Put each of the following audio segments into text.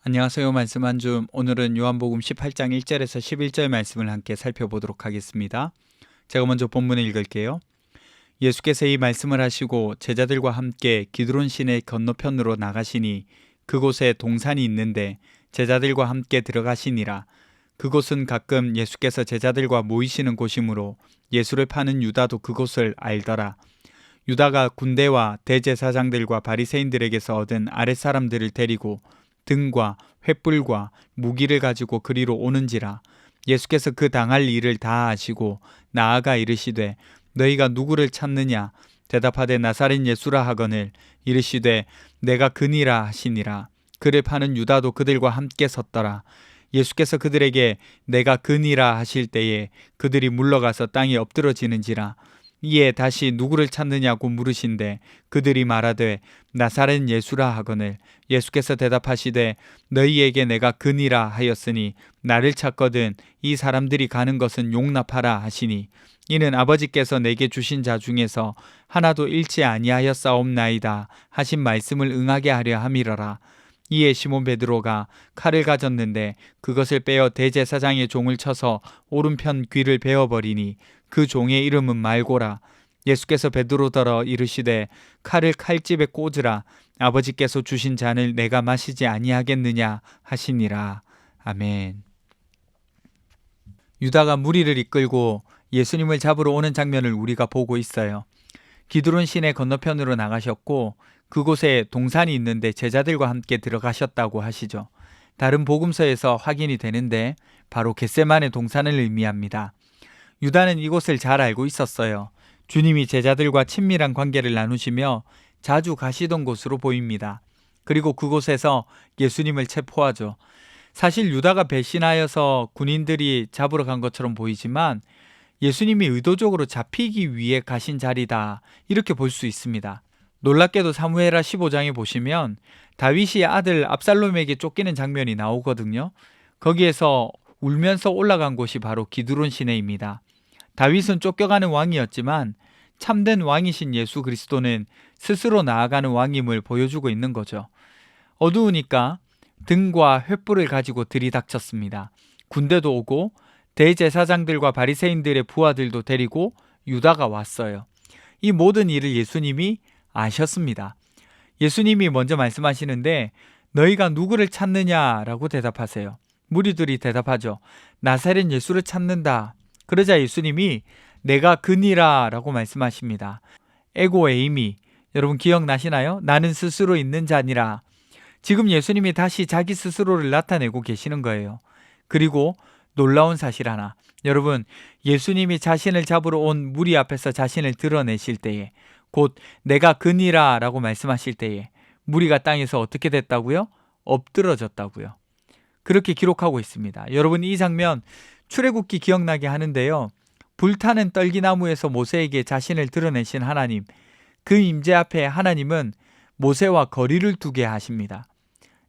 안녕하세요. 말씀 한 줌. 오늘은 요한복음 18장 1절에서 11절 말씀을 함께 살펴보도록 하겠습니다. 제가 먼저 본문을 읽을게요. 예수께서 이 말씀을 하시고 제자들과 함께 기드론 시내 건너편으로 나가시니 그곳에 동산이 있는데 제자들과 함께 들어가시니라. 그곳은 가끔 예수께서 제자들과 모이시는 곳이므로 예수를 파는 유다도 그곳을 알더라. 유다가 군대와 대제사장들과 바리새인들에게서 얻은 아랫사람들을 데리고 등과 횃불과 무기를 가지고 그리로 오는지라. 예수께서 그 당할 일을 다 아시고 나아가 이르시되 너희가 누구를 찾느냐? 대답하되 나사렛 예수라 하거늘. 이르시되 내가 그니라 하시니라. 그를 파는 유다도 그들과 함께 섰더라. 예수께서 그들에게 내가 그니라 하실 때에 그들이 물러가서 땅에 엎드러지는지라. 이에 다시 누구를 찾느냐고 물으신대 그들이 말하되 나사렛 예수라 하거늘. 예수께서 대답하시되 너희에게 내가 그니라 하였으니 나를 찾거든 이 사람들이 가는 것은 용납하라 하시니 이는 아버지께서 내게 주신 자 중에서 하나도 잃지 아니하였사옵나이다 하신 말씀을 응하게 하려 함이러라. 이에 시몬 베드로가 칼을 가졌는데 그것을 빼어 대제사장의 종을 쳐서 오른편 귀를 베어버리니 그 종의 이름은 말고라. 예수께서 베드로더러 이르시되 칼을 칼집에 꽂으라. 아버지께서 주신 잔을 내가 마시지 아니하겠느냐 하시니라. 아멘. 유다가 무리를 이끌고 예수님을 잡으러 오는 장면을 우리가 보고 있어요. 기드론 시내 건너편으로 나가셨고 그곳에 동산이 있는데 제자들과 함께 들어가셨다고 하시죠. 다른 복음서에서 확인이 되는데 바로 겟세마네 동산을 의미합니다. 유다는 이곳을 잘 알고 있었어요. 주님이 제자들과 친밀한 관계를 나누시며 자주 가시던 곳으로 보입니다. 그리고 그곳에서 예수님을 체포하죠. 사실 유다가 배신하여서 군인들이 잡으러 간 것처럼 보이지만 예수님이 의도적으로 잡히기 위해 가신 자리다, 이렇게 볼 수 있습니다. 놀랍게도 사무엘하 15장에 보시면 다윗이 아들 압살롬에게 쫓기는 장면이 나오거든요. 거기에서 울면서 올라간 곳이 바로 기드론 시내입니다. 다윗은 쫓겨가는 왕이었지만 참된 왕이신 예수 그리스도는 스스로 나아가는 왕임을 보여주고 있는 거죠. 어두우니까 등과 횃불을 가지고 들이닥쳤습니다. 군대도 오고 대제사장들과 바리새인들의 부하들도 데리고 유다가 왔어요. 이 모든 일을 예수님이 아셨습니다. 예수님이 먼저 말씀하시는데 너희가 누구를 찾느냐라고 대답하세요. 무리들이 대답하죠. 나사렛 예수를 찾는다. 그러자 예수님이 내가 그니라 라고 말씀하십니다. 에고 에이미, 여러분 기억나시나요? 나는 스스로 있는 자니라. 지금 예수님이 다시 자기 스스로를 나타내고 계시는 거예요. 그리고 놀라운 사실 하나, 여러분 예수님이 자신을 잡으러 온 무리 앞에서 자신을 드러내실 때에, 곧 내가 그니라 라고 말씀하실 때에 무리가 땅에서 어떻게 됐다고요? 엎드러졌다고요. 그렇게 기록하고 있습니다. 여러분 이 장면 출애굽기 기억나게 하는데요. 불타는 떨기나무에서 모세에게 자신을 드러내신 하나님, 그 임재 앞에 하나님은 모세와 거리를 두게 하십니다.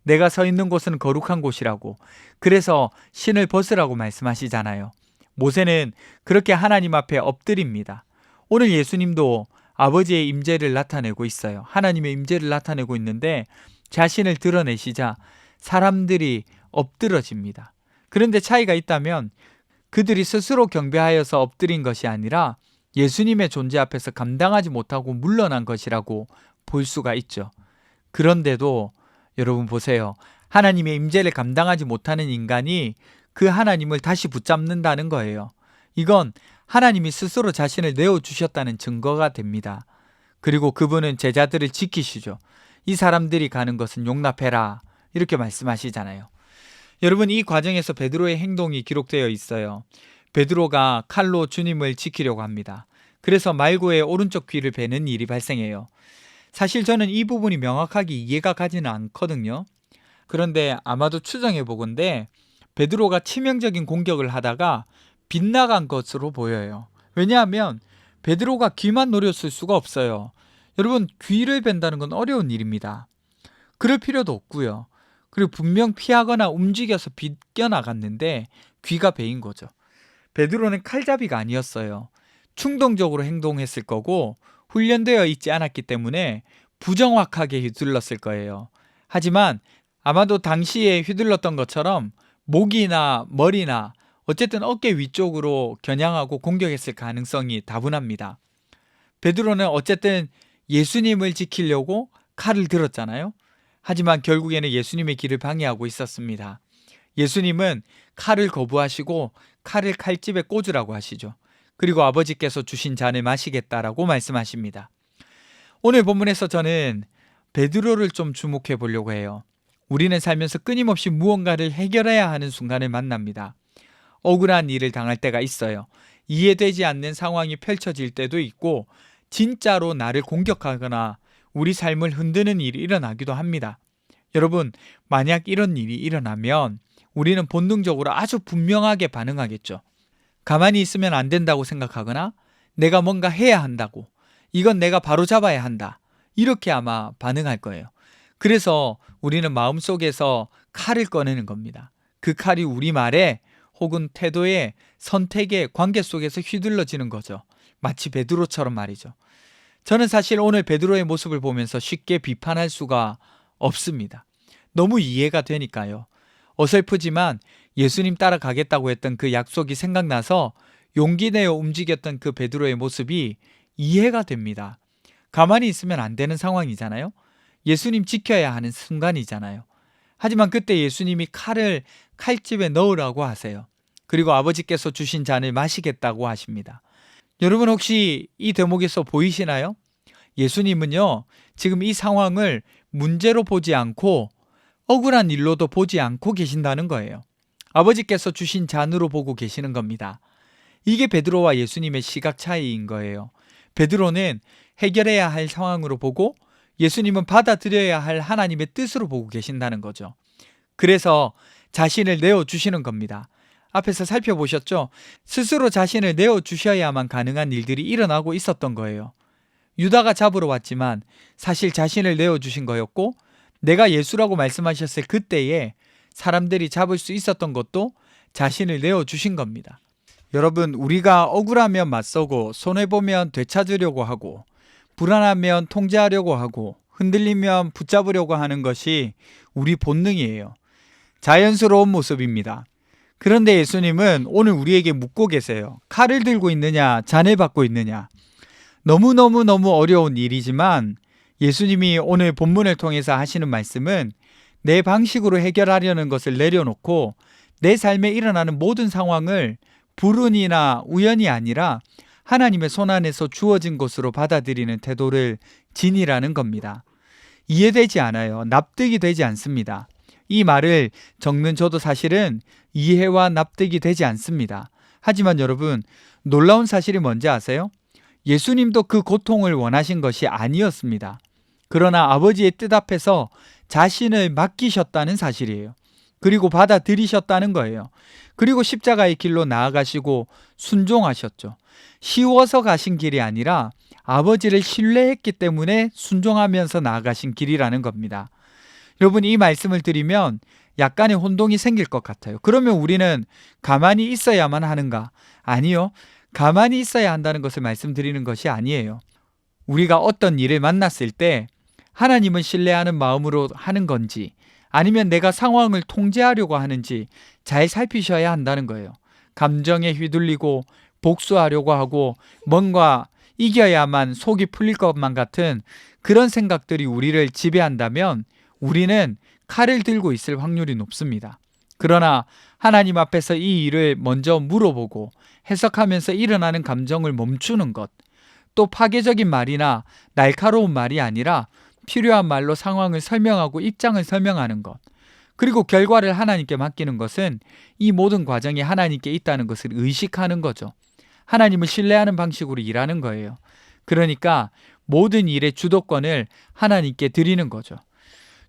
내가 서 있는 곳은 거룩한 곳이라고, 그래서 신을 벗으라고 말씀하시잖아요. 모세는 그렇게 하나님 앞에 엎드립니다. 오늘 예수님도 아버지의 임재를 나타내고 있어요. 하나님의 임재를 나타내고 있는데 자신을 드러내시자 사람들이 엎드러집니다. 그런데 차이가 있다면 그들이 스스로 경배하여서 엎드린 것이 아니라 예수님의 존재 앞에서 감당하지 못하고 물러난 것이라고 볼 수가 있죠. 그런데도 여러분 보세요. 하나님의 임재를 감당하지 못하는 인간이 그 하나님을 다시 붙잡는다는 거예요. 이건 하나님이 스스로 자신을 내어주셨다는 증거가 됩니다. 그리고 그분은 제자들을 지키시죠. 이 사람들이 가는 것은 용납해라, 이렇게 말씀하시잖아요. 여러분 이 과정에서 베드로의 행동이 기록되어 있어요. 베드로가 칼로 주님을 지키려고 합니다. 그래서 말고의 오른쪽 귀를 베는 일이 발생해요. 사실 저는 이 부분이 명확하게 이해가 가지는 않거든요. 그런데 아마도 추정해 보건대 베드로가 치명적인 공격을 하다가 빗나간 것으로 보여요. 왜냐하면 베드로가 귀만 노렸을 수가 없어요. 여러분 귀를 벤다는 건 어려운 일입니다. 그럴 필요도 없고요. 그리고 분명 피하거나 움직여서 비껴나갔는데 귀가 베인 거죠. 베드로는 칼잡이가 아니었어요. 충동적으로 행동했을 거고 훈련되어 있지 않았기 때문에 부정확하게 휘둘렀을 거예요. 하지만 아마도 당시에 휘둘렀던 것처럼 목이나 머리나 어쨌든 어깨 위쪽으로 겨냥하고 공격했을 가능성이 다분합니다. 베드로는 어쨌든 예수님을 지키려고 칼을 들었잖아요. 하지만 결국에는 예수님의 길을 방해하고 있었습니다. 예수님은 칼을 거부하시고 칼을 칼집에 꽂으라고 하시죠. 그리고 아버지께서 주신 잔을 마시겠다라고 말씀하십니다. 오늘 본문에서 저는 베드로를 좀 주목해 보려고 해요. 우리는 살면서 끊임없이 무언가를 해결해야 하는 순간을 만납니다. 억울한 일을 당할 때가 있어요. 이해되지 않는 상황이 펼쳐질 때도 있고 진짜로 나를 공격하거나 우리 삶을 흔드는 일이 일어나기도 합니다. 여러분, 만약 이런 일이 일어나면 우리는 본능적으로 아주 분명하게 반응하겠죠. 가만히 있으면 안 된다고 생각하거나 내가 뭔가 해야 한다고, 이건 내가 바로잡아야 한다, 이렇게 아마 반응할 거예요. 그래서 우리는 마음속에서 칼을 꺼내는 겁니다. 그 칼이 우리 말에 혹은 태도에, 선택에, 관계 속에서 휘둘러지는 거죠. 마치 베드로처럼 말이죠. 저는 사실 오늘 베드로의 모습을 보면서 쉽게 비판할 수가 없습니다. 너무 이해가 되니까요. 어설프지만 예수님 따라가겠다고 했던 그 약속이 생각나서 용기 내어 움직였던 그 베드로의 모습이 이해가 됩니다. 가만히 있으면 안 되는 상황이잖아요. 예수님 지켜야 하는 순간이잖아요. 하지만 그때 예수님이 칼을 칼집에 넣으라고 하세요. 그리고 아버지께서 주신 잔을 마시겠다고 하십니다. 여러분, 혹시 이 대목에서 보이시나요? 예수님은요, 지금 이 상황을 문제로 보지 않고 억울한 일로도 보지 않고 계신다는 거예요. 아버지께서 주신 잔으로 보고 계시는 겁니다. 이게 베드로와 예수님의 시각 차이인 거예요. 베드로는 해결해야 할 상황으로 보고 예수님은 받아들여야 할 하나님의 뜻으로 보고 계신다는 거죠. 그래서 자신을 내어주시는 겁니다. 앞에서 살펴보셨죠? 스스로 자신을 내어주셔야만 가능한 일들이 일어나고 있었던 거예요. 유다가 잡으러 왔지만 사실 자신을 내어주신 거였고, 내가 예수라고 말씀하셨을 그때에 사람들이 잡을 수 있었던 것도 자신을 내어주신 겁니다. 여러분, 우리가 억울하면 맞서고 손해보면 되찾으려고 하고 불안하면 통제하려고 하고 흔들리면 붙잡으려고 하는 것이 우리 본능이에요. 자연스러운 모습입니다. 그런데 예수님은 오늘 우리에게 묻고 계세요. 칼을 들고 있느냐, 잔을 받고 있느냐. 너무 어려운 일이지만 예수님이 오늘 본문을 통해서 하시는 말씀은 내 방식으로 해결하려는 것을 내려놓고 내 삶에 일어나는 모든 상황을 불운이나 우연이 아니라 하나님의 손안에서 주어진 것으로 받아들이는 태도를 지니라는 겁니다. 이해되지 않아요. 납득이 되지 않습니다. 이 말을 적는 저도 사실은 이해와 납득이 되지 않습니다. 하지만 여러분, 놀라운 사실이 뭔지 아세요? 예수님도 그 고통을 원하신 것이 아니었습니다. 그러나 아버지의 뜻 앞에서 자신을 맡기셨다는 사실이에요. 그리고 받아들이셨다는 거예요. 그리고 십자가의 길로 나아가시고 순종하셨죠. 쉬워서 가신 길이 아니라 아버지를 신뢰했기 때문에 순종하면서 나아가신 길이라는 겁니다. 여러분, 이 말씀을 드리면 약간의 혼동이 생길 것 같아요. 그러면 우리는 가만히 있어야만 하는가? 아니요. 가만히 있어야 한다는 것을 말씀드리는 것이 아니에요. 우리가 어떤 일을 만났을 때 하나님을 신뢰하는 마음으로 하는 건지 아니면 내가 상황을 통제하려고 하는지 잘 살피셔야 한다는 거예요. 감정에 휘둘리고 복수하려고 하고 뭔가 이겨야만 속이 풀릴 것만 같은 그런 생각들이 우리를 지배한다면 우리는 칼을 들고 있을 확률이 높습니다. 그러나 하나님 앞에서 이 일을 먼저 물어보고 해석하면서 일어나는 감정을 멈추는 것, 또 파괴적인 말이나 날카로운 말이 아니라 필요한 말로 상황을 설명하고 입장을 설명하는 것, 그리고 결과를 하나님께 맡기는 것은 이 모든 과정이 하나님께 있다는 것을 의식하는 거죠. 하나님을 신뢰하는 방식으로 일하는 거예요. 그러니까 모든 일의 주도권을 하나님께 드리는 거죠.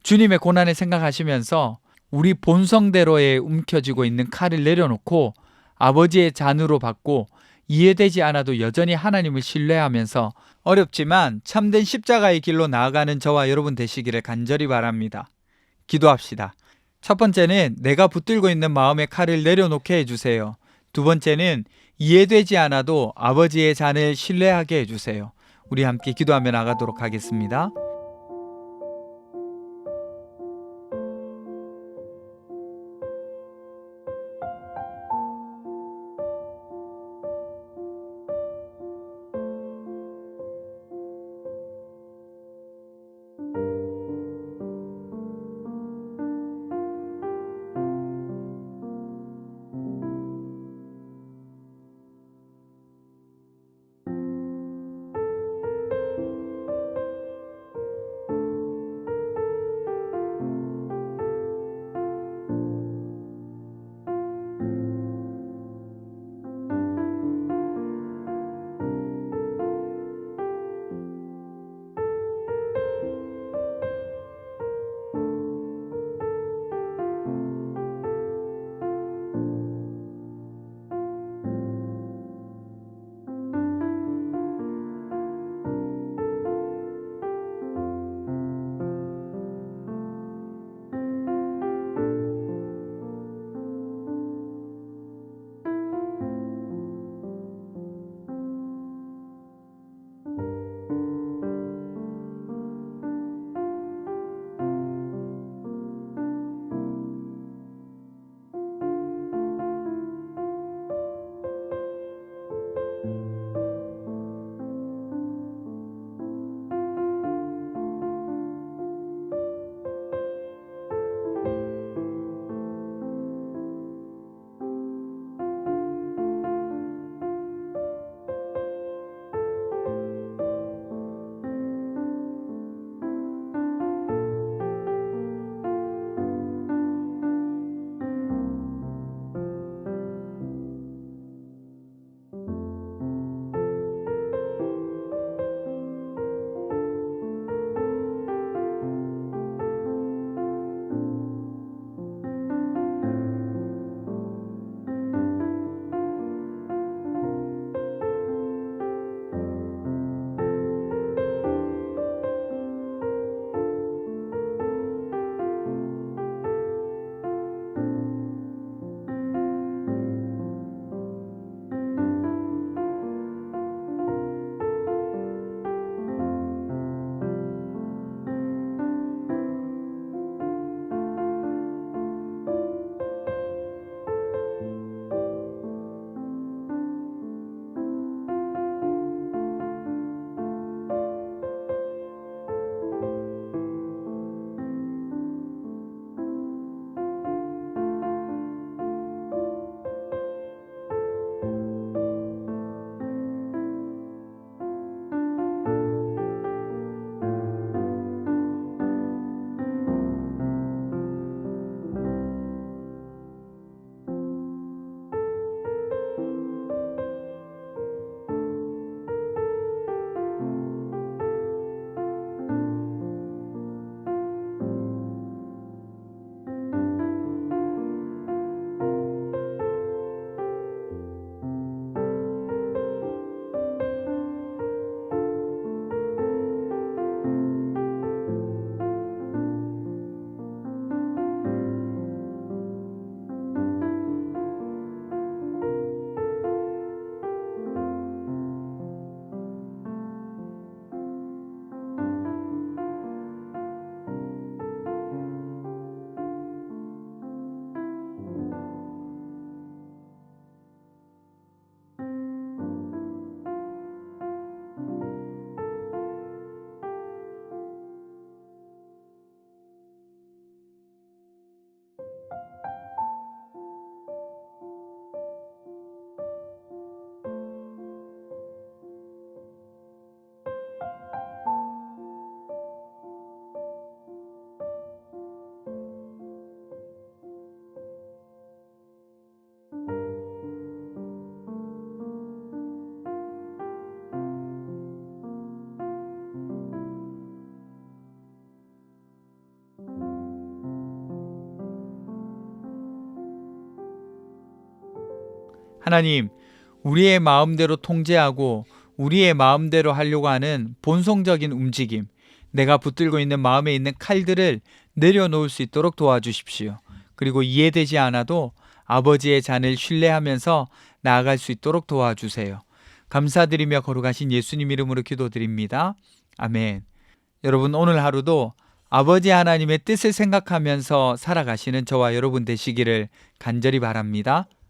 주님의 고난을 생각하시면서 우리 본성대로에 움켜쥐고 있는 칼을 내려놓고 아버지의 잔으로 받고 이해되지 않아도 여전히 하나님을 신뢰하면서 어렵지만 참된 십자가의 길로 나아가는 저와 여러분 되시기를 간절히 바랍니다. 기도합시다. 첫 번째는 내가 붙들고 있는 마음의 칼을 내려놓게 해주세요. 두 번째는 이해되지 않아도 아버지의 잔을 신뢰하게 해주세요. 우리 함께 기도하며 나가도록 하겠습니다. 하나님, 우리의 마음대로 통제하고 우리의 마음대로 하려고 하는 본성적인 움직임, 내가 붙들고 있는 마음에 있는 칼들을 내려놓을 수 있도록 도와주십시오. 그리고 이해되지 않아도 아버지의 잔을 신뢰하면서 나아갈 수 있도록 도와주세요. 감사드리며 거룩하신 예수님 이름으로 기도드립니다. 아멘. 여러분, 오늘 하루도 아버지 하나님의 뜻을 생각하면서 살아가시는 저와 여러분 되시기를 간절히 바랍니다.